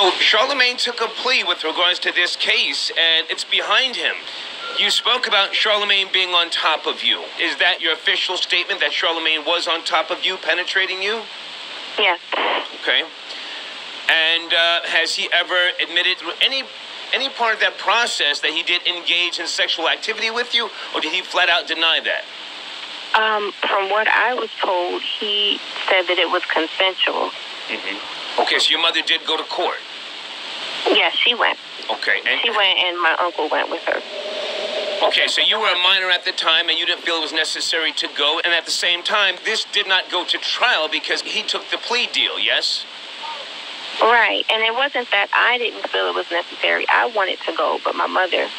So Charlamagne took a plea with regards to this case, and it's behind him. You spoke about Charlamagne being on top of you. Is that your official statement, that Charlamagne was on top of you, penetrating you? Yes. Okay. And has he ever admitted through any part of that process that he did engage in sexual activity with you, or did he flat out deny that? From what I was told, he said that it was consensual. Mm-hmm. Okay, so your mother did go to court? Yes, she went. Okay. And she went, and my uncle went with her. Okay, so you were a minor at the time, and you didn't feel it was necessary to go, and at the same time, this did not go to trial because he took the plea deal, yes? Right, and it wasn't that I didn't feel it was necessary. I wanted to go, but my mother,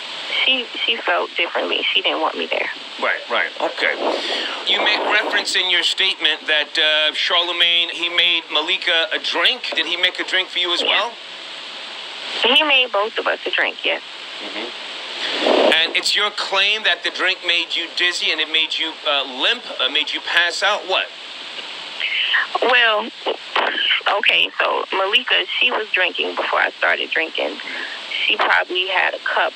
she felt differently. She didn't want me there. Right, okay. You make reference in your statement that Charlamagne, he made Malika a drink. Did he make a drink for you as well? He made both of us a drink, yes. Mm-hmm. And it's your claim that the drink made you dizzy and it made you limp, made you pass out? What? Well, okay, so Malika, she was drinking before I started drinking. She probably had a cup.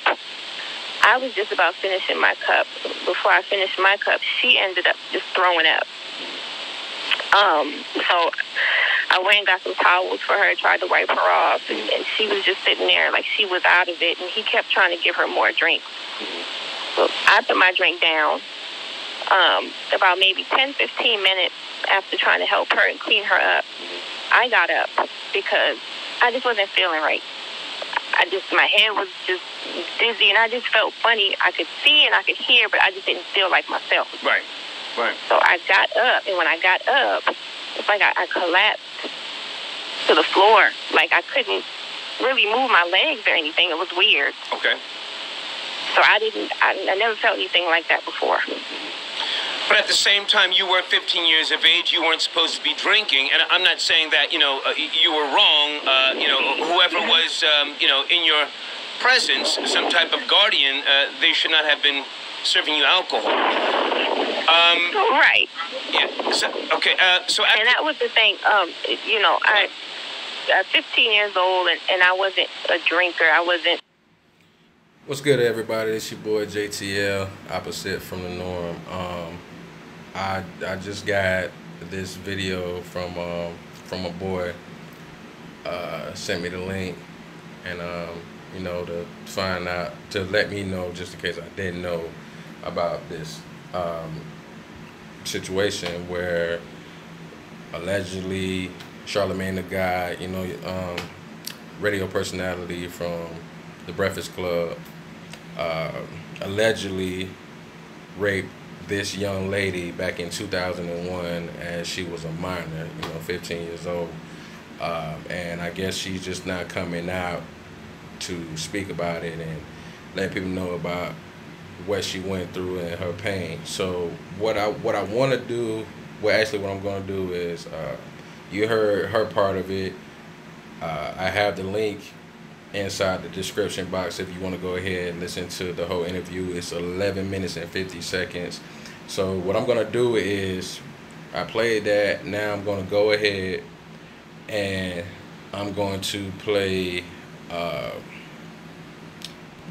I was just about finishing my cup. Before I finished my cup, she ended up just throwing up. So I went and got some towels for her, tried to wipe her off, and she was just sitting there like she was out of it, and he kept trying to give her more drinks. So I put my drink down. About maybe 10, 15 minutes after trying to help her and clean her up, I got up because I just wasn't feeling right. My head was just dizzy, and I just felt funny. I could see and I could hear, but I just didn't feel like myself. Right. So I got up, and when I got up, it's like I collapsed to the floor. Like I couldn't really move my legs or anything. It was weird. Okay. So I never felt anything like that before. But at the same time, you were 15 years of age. You weren't supposed to be drinking. And I'm not saying that, you were wrong. Whoever was, in your presence, some type of guardian, they should not have been serving you alcohol. Right. Yeah. So, okay. And that was the thing. I'm 15 years old, and I wasn't a drinker. I wasn't. What's good, everybody? It's your boy JTL, opposite from the norm. I just got this video from a boy. Sent me the link, and to find out, to let me know, just in case I didn't know about this situation where allegedly Charlamagne the Guy, radio personality from The Breakfast Club, allegedly raped this young lady back in 2001 as she was a minor, 15 years old. And I guess she's just not coming out to speak about it and let people know about what she went through and her pain. So what I want to do, what I'm going to do is, you heard her part of it. I have the link inside the description box if you want to go ahead and listen to the whole interview. It's 11 minutes and 50 seconds. So what I'm going to do is, I played that. Now I'm going to go ahead and I'm going to play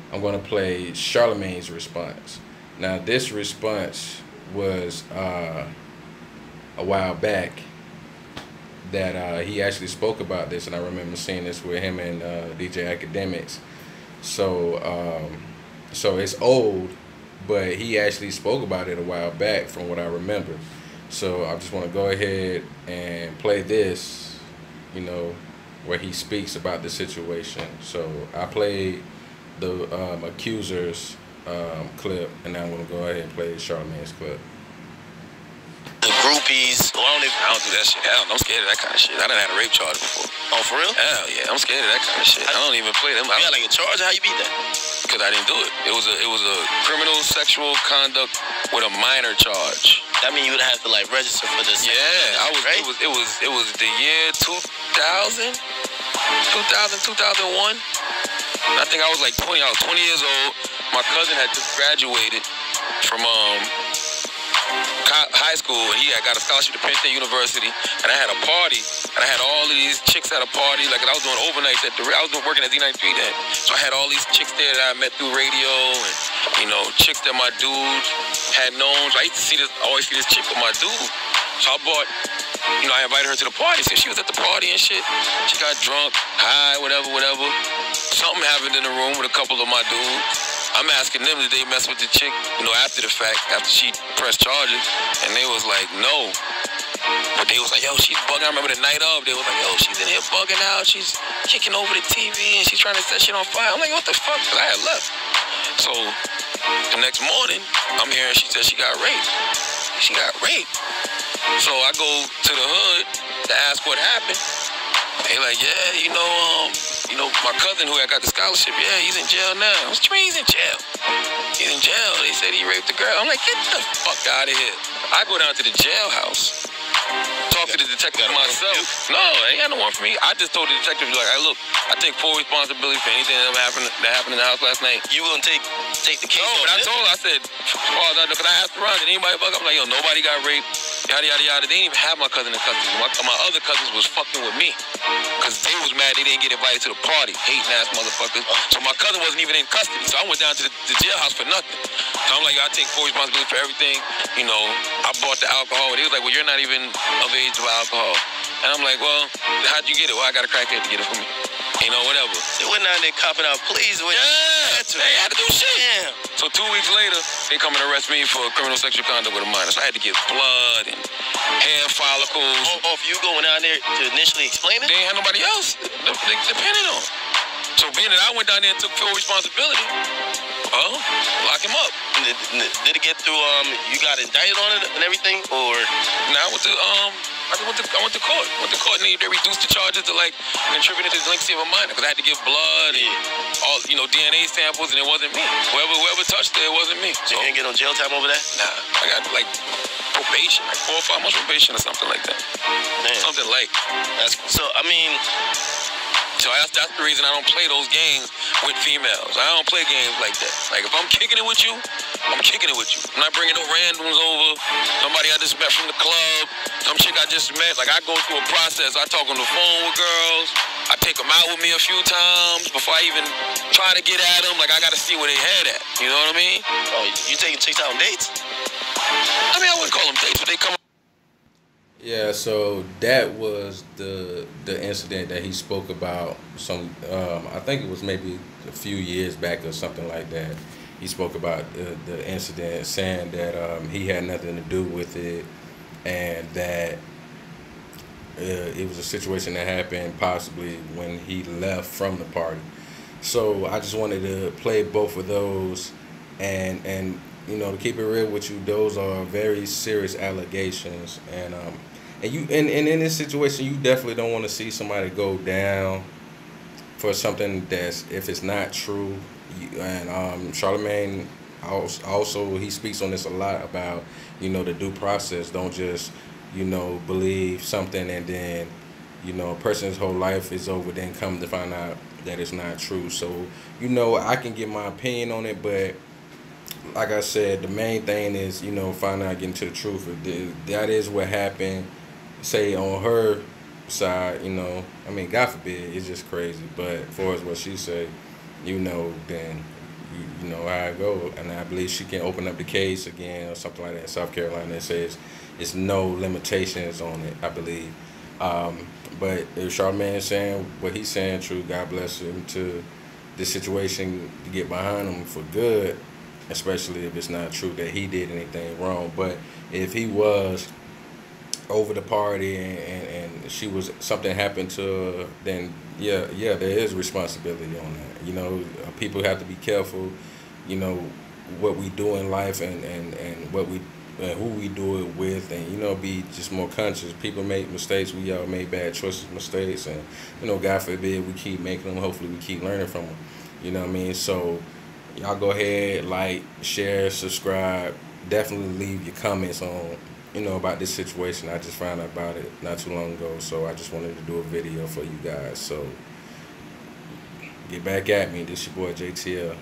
Charlamagne's response. Now this response was a while back that he actually spoke about this, and I remember seeing this with him and DJ Academics. So it's old, but he actually spoke about it a while back from what I remember. So I just want to go ahead and play this, where he speaks about the situation. So I played the Accuser's clip, and now I'm going to go ahead and play Charlamagne's clip. The groupies. I don't do that shit. I'm scared of that kind of shit. I done had a rape charge before. Oh, for real? Hell yeah, I'm scared of that kind of shit. I don't even play them. You got like a charge? How you beat that? Because I didn't do it. It was a criminal sexual conduct with a minor charge. That means you would have to like register for this. Yeah, I was. Right? It was the year 2000, 2001. I think I was like 20. I was 20 years old. My cousin had just graduated from high school, and he had got a scholarship to Penn State University, and I had a party And I had all of these chicks at a party. Like, I was doing overnights I was working at Z93 then. So I had all these chicks there that I met through radio, and, you know, chicks that my dude had known. So I used to always see this chick with my dude. So I bought, you know, I invited her to the party. So she was at the party and shit. She got drunk, high, whatever. Something happened in the room with a couple of my dudes. I'm asking them, did they mess with the chick, you know, after the fact, after she pressed charges? And they was like, no. But they was like, yo, she's bugging. I remember the night of, they was like, yo, she's in here bugging out. She's kicking over the TV and she's trying to set shit on fire. I'm like, what the fuck? Because I had left. So the next morning, I'm hearing she said she got raped. She got raped. So I go to the hood to ask what happened. They like, yeah, you know, my cousin who had got the scholarship, yeah, he's in jail now. What you mean he's in jail? He's in jail. They said he raped a girl. I'm like, get the fuck out of here. I go down to the jailhouse, talk to the detective myself. No, they had no one for me. I just told the detective, like, hey, look, I take full responsibility for anything that happened in the house last night. You gonna take the case? No, but I told her, I said, as far as I know, because I asked around, did anybody fuck up? I'm like, yo, nobody got raped. Yada, yada, yada. They didn't even have my cousin in custody. My other cousins was fucking with me. Because they was mad they didn't get invited to the party. Hating ass motherfuckers. So my cousin wasn't even in custody. So I went down to the jailhouse for nothing. So I'm like, I take full responsibility for everything. You know, I bought the alcohol. And he was like, well, you're not even of age to buy alcohol. And I'm like, well, how'd you get it? Well, I got a crackhead to get it for me. You know, whatever. They went down there copping out pleas. Yeah, they had to do shit. Damn. So 2 weeks later, they come and arrest me for criminal sexual conduct with a minor. So I had to get blood and hair follicles. Off you going down there to initially explain it? They ain't had nobody else. They depended on. So being that I went down there and took full responsibility, well, lock him up. Did it get through, you got indicted on it and everything? Or? Now I went to court. And they reduced the charges to like contributing to the delinquency of a minor because I had to give blood and all, you know, DNA samples, and it wasn't me. Whoever touched it, it wasn't me. So you didn't get no jail time over that? Nah, I got like probation, like 4 or 5 months probation or something like that. Man. Something like. So I mean. So that's the reason I don't play those games with females. I don't play games like that. Like, if I'm kicking it with you, I'm kicking it with you. I'm not bringing no randoms over. Somebody I just met from the club. Some chick I just met. Like, I go through a process. I talk on the phone with girls. I take them out with me a few times before I even try to get at them. Like, I got to see where they head at. You know what I mean? Oh, you taking chicks out on dates? I mean, I wouldn't call them dates, but they come. Yeah, so that was the incident that he spoke about. I think it was maybe a few years back or something like that. He spoke about the incident, saying that he had nothing to do with it, and that it was a situation that happened possibly when he left from the party. So I just wanted to play both of those, and you know, to keep it real with you, those are very serious allegations, and in this situation, you definitely don't want to see somebody go down for something that's, if it's not true. And Charlamagne also he speaks on this a lot about, you know, the due process. Don't just, you know, believe something and then, you know, a person's whole life is over, then come to find out that it's not true. So, you know, I can give my opinion on it, but like I said, the main thing is, you know, find out, getting to the truth. That is what happened. Say on her side, you know, I mean, God forbid, it's just crazy. But as far as what she said, you know, then you know how it go. And I believe she can open up the case again or something like that in South Carolina. It says it's no limitations on it, I believe. But if Charlamagne is saying what he's saying true, God bless him to this situation to get behind him for good, especially if it's not true that he did anything wrong. But if he was over the party and she was, something happened to her, then yeah, there is responsibility on that. You know, people have to be careful, you know, what we do in life and what we who we do it with, and, you know, be just more conscious. People make mistakes. We all made bad choices, mistakes, and, you know, God forbid we keep making them. Hopefully we keep learning from them. You know what I mean? So y'all go ahead, like, share, subscribe. Definitely leave your comments on, you know, about this situation. I just found out about it not too long ago, so I just wanted to do a video for you guys. So get back at me. This your boy JTL.